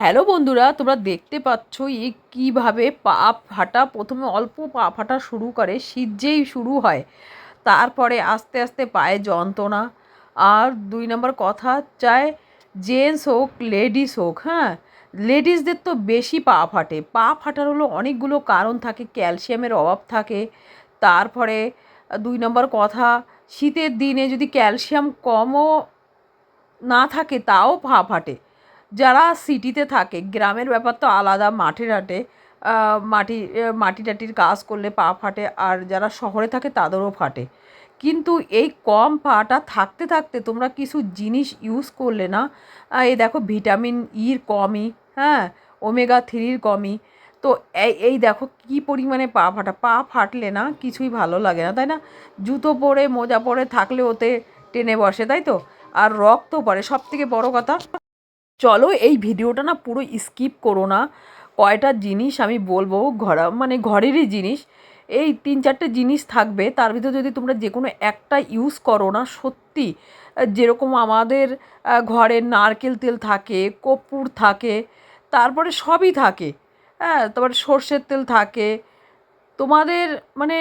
Hello বন্ধুরা, তোমরা দেখতে পাচ্ছ কীভাবে পা ফাটা। প্রথমে অল্প পা ফাটা শুরু করে, শীত যেই শুরু হয় তারপরে আস্তে আস্তে পায়ে যন্ত্রণা। আর 2 নম্বর কথা, চাই জেন্টস হোক লেডিস হোক, হ্যাঁ, লেডিসদের তো বেশি পা ফাটে। পা ফাটার হলো অনেকগুলো কারণ থাকে, ক্যালসিয়ামের অভাব থাকে। তারপরে 2 নম্বর কথা, শীতের দিনে যদি ক্যালসিয়াম কমও না থাকে তাও পা ফাটে। যারা সিটিতে থাকে, গ্রামের ব্যাপার তো আলাদা, মাঠে ঘাটে মাটি টাটির কাজ করলে পা ফাটে, আর যারা শহরে থাকে তাদেরও ফাটে। কিন্তু এই কম পাটা থাকতে থাকতে তোমরা কিছু জিনিস ইউজ করলে না, এই দেখো ভিটামিন ইর কমই, হ্যাঁ, ওমেগা 3 কমই। তো এই দেখো কী পরিমাণে পা ফাটা। পা ফাটলে না কিছুই ভালো লাগে না, তাই না? জুতো পরে মোজা পরে থাকলে ওতে টেনে বসে, তাই তো। আর রক্ত পড়ে, সব থেকে বড় কথা। চলো এই ভিডিওটা না পুরো স্কিপ করো না। কয়টা জিনিস আমি বলবো, ঘরেরই জিনিস। এই 3-4টে জিনিস থাকবে, তার ভিতরে যদি তোমরা যে কোনো একটা ইউজ করো না, সত্যি যেরকম আমাদের ঘরে নারকেল তেল থাকে, কর্পূর থাকে, তারপরে সবই থাকে, হ্যাঁ, তারপরে সর্ষের তেল থাকে। তোমাদের মানে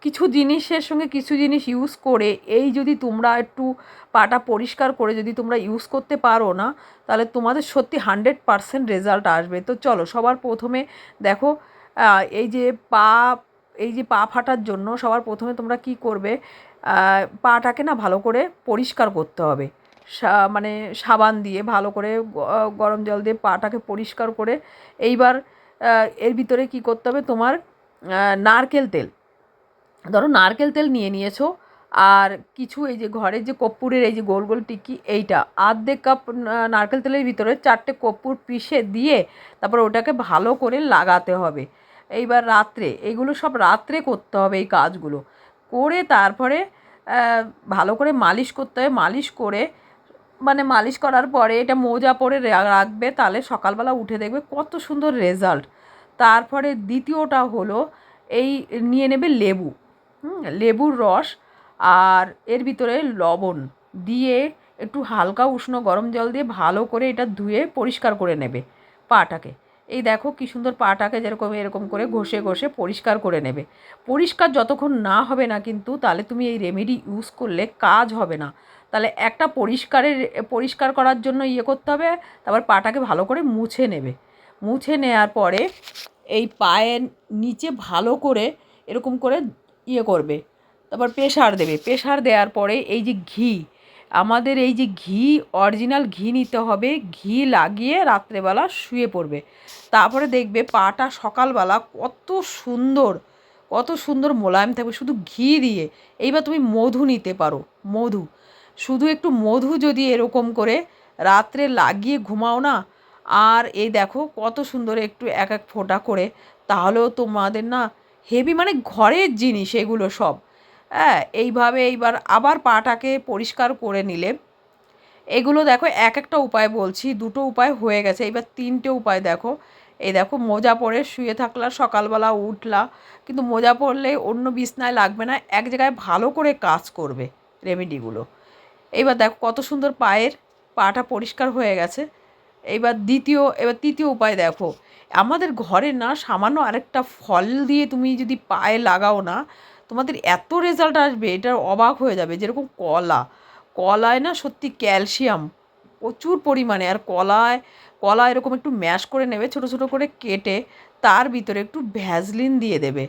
কিছু জিনিসের সঙ্গে কিছু জিনিস ইউজ করে এই যদি তোমরা একটু পাটা পরিষ্কার করে যদি তোমরা ইউজ করতে পারো না, তাহলে তোমাদের সত্যি 100% রেজাল্ট আসবে। তো চলো সবার প্রথমে দেখো, এই যে পা এই যে পা ফাটার জন্য সবার প্রথমে তোমরা কি করবে, পাটাকে না ভালো করে পরিষ্কার করতে হবে। মানে সাবান দিয়ে ভালো করে গরম জল দিয়ে পাটাকে পরিষ্কার করে, এইবার এর ভিতরে কি করতে হবে তোমার, নারকেল তেল। ধরো নারকেল তেল নিয়ে নিয়েছো, আর কিছু এই যে ঘরের যে কর্পূরের এই যে গোল গোল টিকি, এইটা 1/2 কাপ নারকেল তেলের ভিতরে 4টে কর্পূর পিষে দিয়ে তারপর ওটাকে ভালো করে লাগাতে হবে। এইবার রাত্রে এগুলো সব রাত্রে করতে হবে এই কাজগুলো করে, তারপরে ভালো করে মালিশ করতে হবে। মালিশ করে মানে মালিশ করার পরে এটা মোজা পরে রাখবে, তাহলে সকালবেলা উঠে দেখবে কত সুন্দর রেজাল্ট। তারপরে দ্বিতীয়টা হলো, এই নিয়ে নেবে লেবু, লেবুর রস, আর এর ভিতরে লবণ দিয়ে একটু হালকা উষ্ণ গরম জল দিয়ে ভালো করে এটা ধুয়ে পরিষ্কার করে নেবে পাটাকে। এই দেখো কী সুন্দর পাটাকে যেরকম এরকম করে ঘষে ঘষে পরিষ্কার করে নেবে। পরিষ্কার যতক্ষণ না হবে না কিন্তু, তাহলে তুমি এই রেমেডি ইউজ করলে কাজ হবে না। তাহলে একটা পরিষ্কার করার জন্য করতে হবে, তারপর পাটাকে ভালো করে মুছে নেবে। মুছে নেওয়ার পরে এই পায়ের নিচে ভালো করে এরকম করে করবে, তারপর প্রেশার দেবে। প্রেশার দেওয়ার পরে এই যে ঘি, আমাদের এই যে ঘি, অরিজিনাল ঘি নিতে হবে। ঘি লাগিয়ে রাত্রেবেলা শুয়ে পড়বে। তারপরে দেখবে পাটা সকালবেলা কত সুন্দর মোলায়েম থাকবে শুধু ঘি দিয়ে। এইবার তুমি মধু নিতে পারো, মধু, শুধু একটু মধু যদি এরকম করে রাত্রে লাগিয়ে ঘুমাও না, আর এই দেখো কত সুন্দর একটু এক এক ফোঁটা করে, তাহলেও তোমাদের না হেভি, মানে ঘরের জিনিস এগুলো সব। হ্যাঁ, এইভাবে এইবার আবার পাটাকে পরিষ্কার করে নিলে, এগুলো দেখো এক একটা উপায় বলছি, 2টো উপায় হয়ে গেছে, এবার 3টে উপায় দেখো। এই দেখো মোজা পরে শুয়ে থাকলা, সকালবেলা উঠলা, কিন্তু মোজা পরলে অন্য বিছনায় লাগবে না, এক জায়গায় ভালো করে কাজ করবে রেমেডিগুলো। এইবার দেখো কত সুন্দর পাটা পরিষ্কার হয়ে গেছে। এবার তৃতীয় উপায় দেখো, আমাদের ঘরে না সামান্য আরেকটা ফল দিয়ে তুমি যদি পায়ে লাগাও না, তোমাদের এত রেজাল্ট আসবে, এটা অবাক হয়ে যাবে। যেরকম কলায় না সত্যি ক্যালসিয়াম প্রচুর পরিমাণে। আর কলা এরকম একটু ম্যাশ করে নেবে, ছোটো ছোটো করে কেটে, তার ভিতরে একটু ভ্যাসলিন দিয়ে দেবে।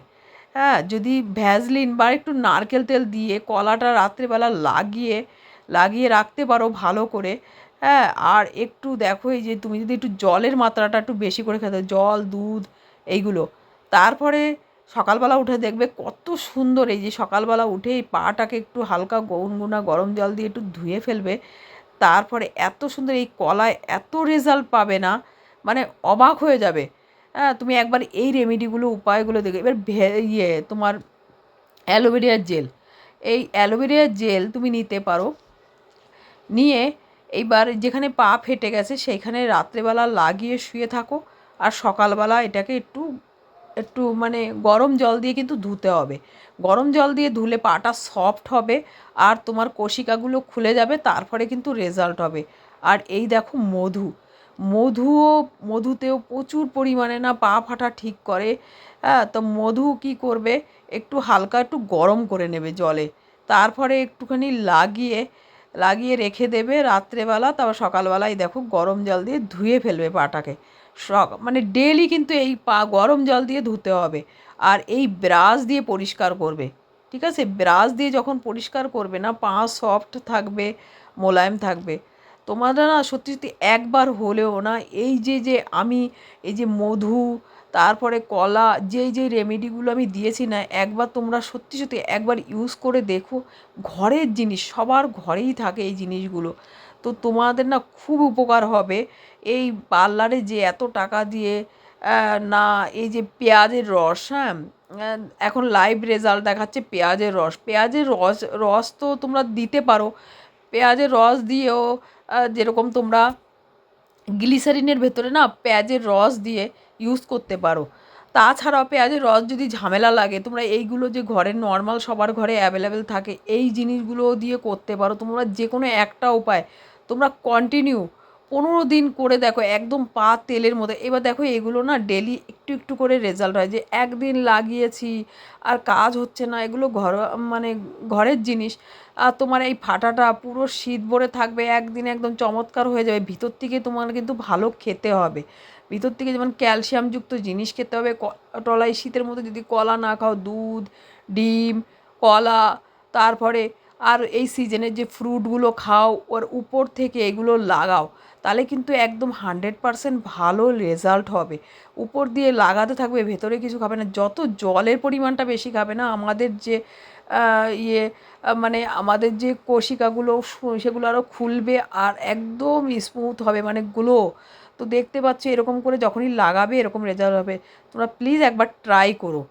হ্যাঁ, যদি ভ্যাসলিন বা একটু নারকেল তেল দিয়ে কলাটা রাত্রেবেলা লাগিয়ে রাখতে পারো ভালো করে। হ্যাঁ, আর একটু দেখো এই যে তুমি যদি একটু জলের মাত্রাটা একটু বেশি করে খেতে, জল দুধ এইগুলো, তারপরে সকালবেলা উঠে দেখবে কত সুন্দর। এই যে সকালবেলা উঠে এই পাটাকে একটু হালকা গুনগুনা গরম জল দিয়ে একটু ধুয়ে ফেলবে, তারপরে এত সুন্দর এই কলায় এত রেজাল্ট পাবে না, মানে অবাক হয়ে যাবে। হ্যাঁ, তুমি একবার এই রেমেডিগুলো উপায়গুলো দেখো। এবার তোমার অ্যালোভেরিয়ার জেল, এই অ্যালোভেরিয়ার জেল তুমি নিতে পারো। নিয়ে এইবার যেখানে পা ফেটে গেছে সেইখানে রাত্রেবেলা লাগিয়ে শুয়ে থাকো, আর সকালবেলা এটাকে একটু একটু মানে গরম জল দিয়ে কিন্তু ধুতে হবে। গরম জল দিয়ে ধুলে পাটা সফট হবে, আর তোমার কোষিকাগুলো খুলে যাবে, তারপরে কিন্তু রেজাল্ট হবে। আর এই দেখো মধুতেও প্রচুর পরিমাণে না পা ফাটা ঠিক করে। হ্যাঁ, তো মধু কী করবে, একটু হালকা একটু গরম করে নেবে জলে, তারপরে একটুখানি লাগিয়ে রেখে দেবে রাত্রেবেলা, তারপর সকালবেলায় দেখো গরম জল দিয়ে ধুয়ে ফেলবে পাটাকে। মানে ডেলি কিন্তু এই পা গরম জল দিয়ে ধুতে হবে। আর এই ব্রাশ দিয়ে পরিষ্কার করবে, ঠিক আছে? ব্রাশ দিয়ে যখন পরিষ্কার করবে না, পা সফট থাকবে, মোলায়েম থাকবে। তোমরা না সত্যি সত্যি একবার হলেও না এই যে আমি এই যে মধু, তারপরে কলা, যেই রেমেডিগুলো আমি দিয়েছি না, একবার তোমরা সত্যি সত্যি একবার ইউজ করে দেখো। ঘরের জিনিস, সবার ঘরেই থাকে এই জিনিসগুলো। তো তোমাদের না খুব উপকার হবে। এই পার্লারে যে এত টাকা দিয়ে না, এই যে পেঁয়াজের রস, হ্যাঁ, এখন লাইভ রেজাল্ট দেখাচ্ছে পেঁয়াজের রস তো তোমরা দিতে পারো। পেঁয়াজের রস দিয়েও যেরকম তোমরা গ্লিসারিনের ভেতরে না পেঁয়াজের রস দিয়ে ইউজ করতে পারো। তাছাড়াও পেঁয়াজের রস যদি ঝামেলা লাগে, তোমরা এইগুলো যে ঘরের নর্মাল সবার ঘরে অ্যাভেলেবেল থাকে, এই জিনিসগুলো দিয়ে করতে পারো। তোমরা যে কোনো একটা উপায় তোমরা কন্টিনিউ 15 দিন করে দেখো, একদম পা তেলের মতো। এবার দেখো এগুলো না ডেলি একটু একটু করে রেজাল্ট হয়। যে একদিন লাগিয়েছি আর কাজ হচ্ছে না, এগুলো মানে ঘরের জিনিস। আর তোমার এই ফাটাটা পুরো শীত ভরে থাকবে, একদিন একদম চমৎকার হয়ে যাবে। ভিতর থেকে তোমার কিন্তু ভালো খেতে হবে, ভিতর থেকে যেমন ক্যালসিয়ামযুক্ত জিনিস খেতে হবে। টলাই শীতের মধ্যে যদি কলা না খাও, দুধ, ডিম, কলা, তারপরে আর এই সিজনের যে ফ্রুটগুলো খাও, ওর উপর থেকে এগুলো লাগাও, তাহলে কিন্তু একদম 100% ভালো রেজাল্ট হবে। উপর দিয়ে লাগাতে থাকবে, ভেতরে কিছু খাবে না। যত জলের পরিমাণটা বেশি খাবে না, আমাদের যে মানে আমাদের যে কোশিকাগুলো সেগুলো আরও খুলবে আর একদম স্মুথ হবে, মানে গ্লো। তো দেখতে পাচ্ছ এরকম করে যখনই লাগাবে এরকম রেজাল্ট হবে। তোমরা প্লিজ একবার ট্রাই করো।